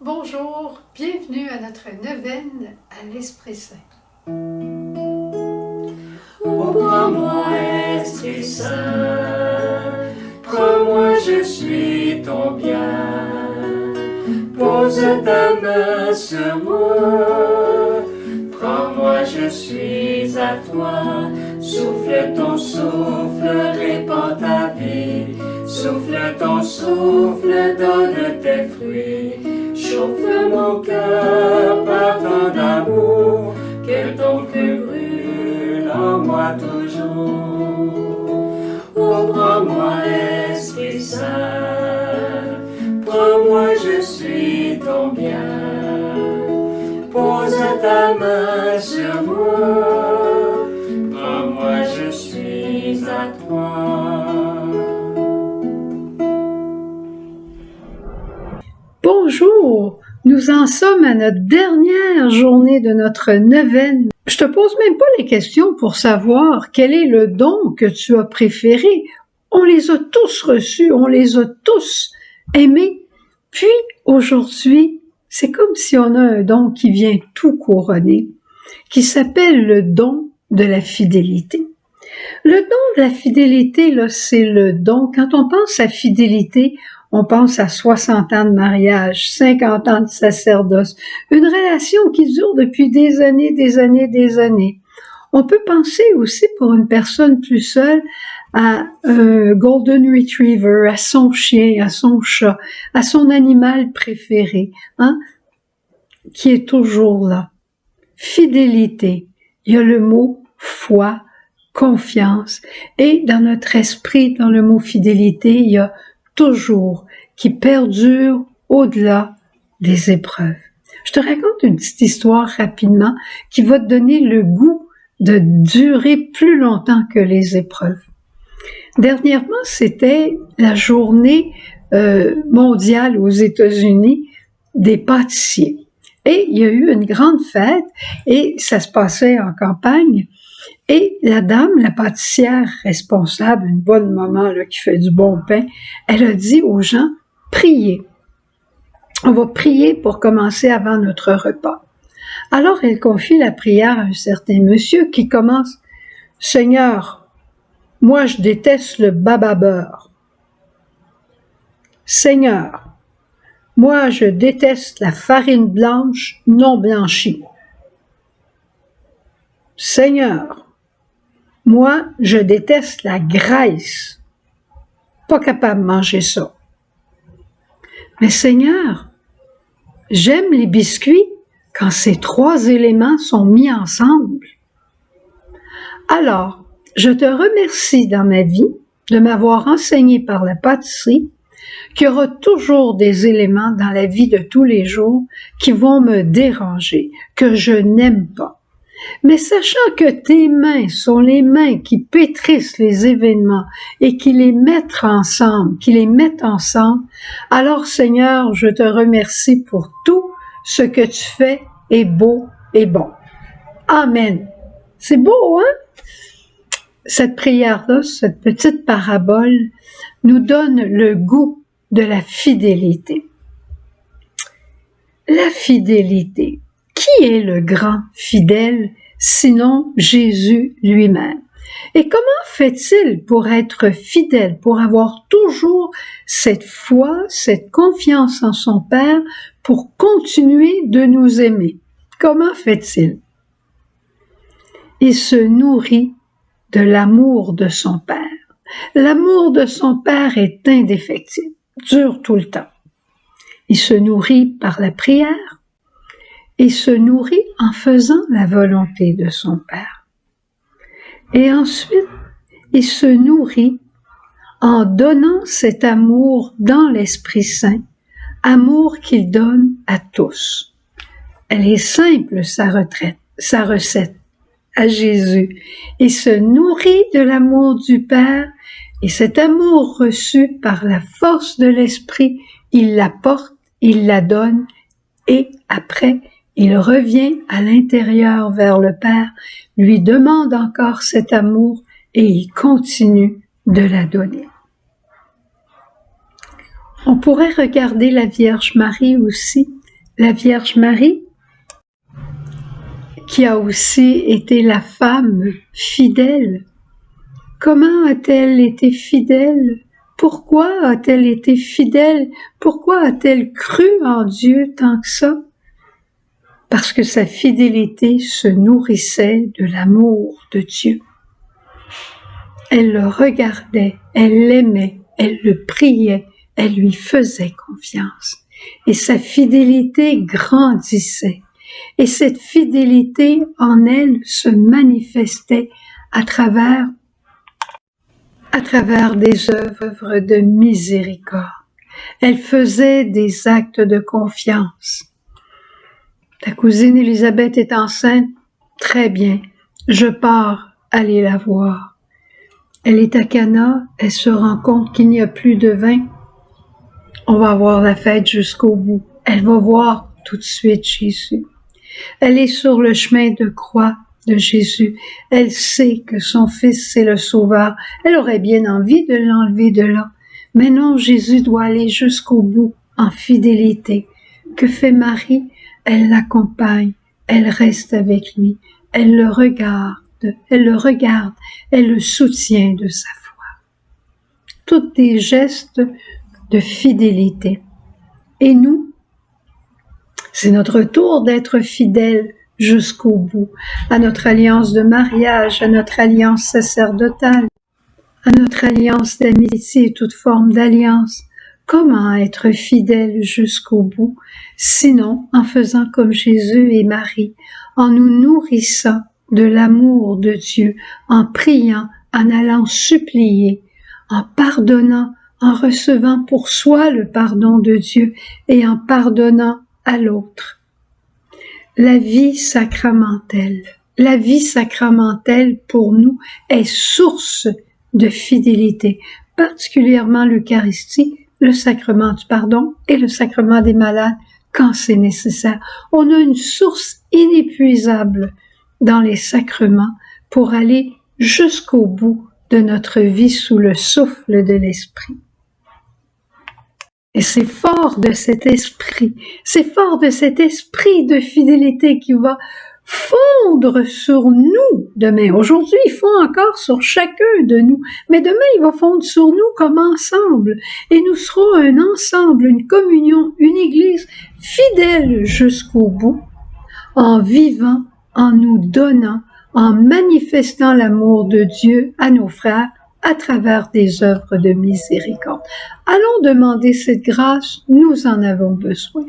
Bonjour, bienvenue à notre neuvaine à l'Esprit Saint. Prends-moi, Esprit Saint, prends-moi, je suis ton bien. Pose ta main sur moi, prends-moi, je suis à toi. Souffle ton souffle, répands ta vie. Souffle ton souffle, donne tes fruits. Chauffe mon cœur par tant d'amour, que ton feu brûle en moi toujours. Oh, prends-moi, Esprit Saint, prends-moi, je suis ton bien. Pose ta main sur moi, prends-moi, je suis à toi. Bonjour, nous en sommes à notre dernière journée de notre neuvaine. Je te pose même pas les questions pour savoir quel est le don que tu as préféré. On les a tous reçus, on les a tous aimés. Puis aujourd'hui, c'est comme si on a un don qui vient tout couronner, qui s'appelle le don de la fidélité. Le don de la fidélité, là, c'est le don. Quand on pense à fidélité, on pense à 60 ans de mariage, 50 ans de sacerdoce, une relation qui dure depuis des années, des années, des années. On peut penser aussi pour une personne plus seule à un golden retriever, à son chien, à son chat, à son animal préféré, qui est toujours là. Fidélité. Il y a le mot foi, confiance, et dans notre esprit, dans le mot fidélité, il y a toujours qui perdure au-delà des épreuves. Je te raconte une petite histoire rapidement qui va te donner le goût de durer plus longtemps que les épreuves. Dernièrement, c'était la journée mondiale aux États-Unis des pâtissiers. Et il y a eu une grande fête et ça se passait en campagne. Et la dame, la pâtissière responsable, une bonne maman là, qui fait du bon pain, elle a dit aux gens, priez. On va prier pour commencer avant notre repas. Alors elle confie la prière à un certain monsieur qui commence, Seigneur, moi je déteste le baba beurre. Seigneur, moi je déteste la farine blanche non blanchie. Seigneur, moi, je déteste la graisse. Pas capable de manger ça. Mais Seigneur, j'aime les biscuits quand ces trois éléments sont mis ensemble. Alors, je te remercie dans ma vie de m'avoir enseigné par la pâtisserie qu'il y aura toujours des éléments dans la vie de tous les jours qui vont me déranger, que je n'aime pas. Mais sachant que tes mains sont les mains qui pétrissent les événements et qui les mettent ensemble, alors Seigneur, je te remercie pour tout ce que tu fais est beau et bon. Amen. C'est beau, hein? Cette prière-là, cette petite parabole, nous donne le goût de la fidélité. La fidélité. Qui est le grand fidèle, sinon Jésus lui-même? Et comment fait-il pour être fidèle, pour avoir toujours cette foi, cette confiance en son Père, pour continuer de nous aimer? Comment fait-il? Il se nourrit de l'amour de son Père. L'amour de son Père est indéfectible, dure tout le temps. Il se nourrit par la prière, et se nourrit en faisant la volonté de son Père. Et ensuite, il se nourrit en donnant cet amour dans l'Esprit Saint, amour qu'il donne à tous. Elle est simple, sa recette à Jésus. Il se nourrit de l'amour du Père et cet amour reçu par la force de l'Esprit, il la porte, il la donne et après, il revient à l'intérieur vers le Père, lui demande encore cet amour et il continue de la donner. On pourrait regarder la Vierge Marie aussi, La Vierge Marie, qui a aussi été la femme fidèle. Comment a-t-elle été fidèle? Pourquoi a-t-elle été fidèle? Pourquoi a-t-elle cru en Dieu tant que ça? Parce que sa fidélité se nourrissait de l'amour de Dieu. Elle le regardait, elle l'aimait, elle le priait, elle lui faisait confiance. Et sa fidélité grandissait. Et cette fidélité en elle se manifestait à travers des œuvres de miséricorde. Elle faisait des actes de confiance. Ta cousine Élisabeth est enceinte? Très bien, je pars aller la voir. Elle est à Cana, elle se rend compte qu'il n'y a plus de vin. On va avoir la fête jusqu'au bout. Elle va voir tout de suite Jésus. Elle est sur le chemin de croix de Jésus. Elle sait que son fils, c'est le Sauveur. Elle aurait bien envie de l'enlever de là. Mais non, Jésus doit aller jusqu'au bout, en fidélité. Que fait Marie? Elle l'accompagne, elle reste avec lui, elle le regarde, elle le soutient de sa foi. Tous des gestes de fidélité. Et nous, c'est notre tour d'être fidèles jusqu'au bout, à notre alliance de mariage, à notre alliance sacerdotale, à notre alliance d'amitié et toute forme d'alliance. Comment être fidèle jusqu'au bout, sinon en faisant comme Jésus et Marie, en nous nourrissant de l'amour de Dieu, en priant, en allant supplier, en pardonnant, en recevant pour soi le pardon de Dieu et en pardonnant à l'autre. La vie sacramentelle pour nous est source de fidélité, particulièrement l'Eucharistie, le sacrement du pardon et le sacrement des malades quand c'est nécessaire. On a une source inépuisable dans les sacrements pour aller jusqu'au bout de notre vie sous le souffle de l'Esprit. Et c'est fort de cet esprit de fidélité qui va fondre sur nous demain. Aujourd'hui, il fond encore sur chacun de nous, mais demain, il va fondre sur nous comme ensemble. Et nous serons un ensemble, une communion, une église fidèle jusqu'au bout, en vivant, en nous donnant, en manifestant l'amour de Dieu à nos frères à travers des œuvres de miséricorde. Allons demander cette grâce, nous en avons besoin.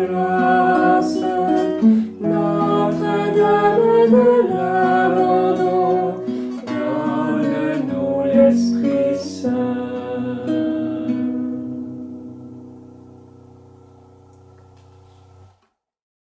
grâce. Notre-Dame de l'abandon, donne-nous l'esprit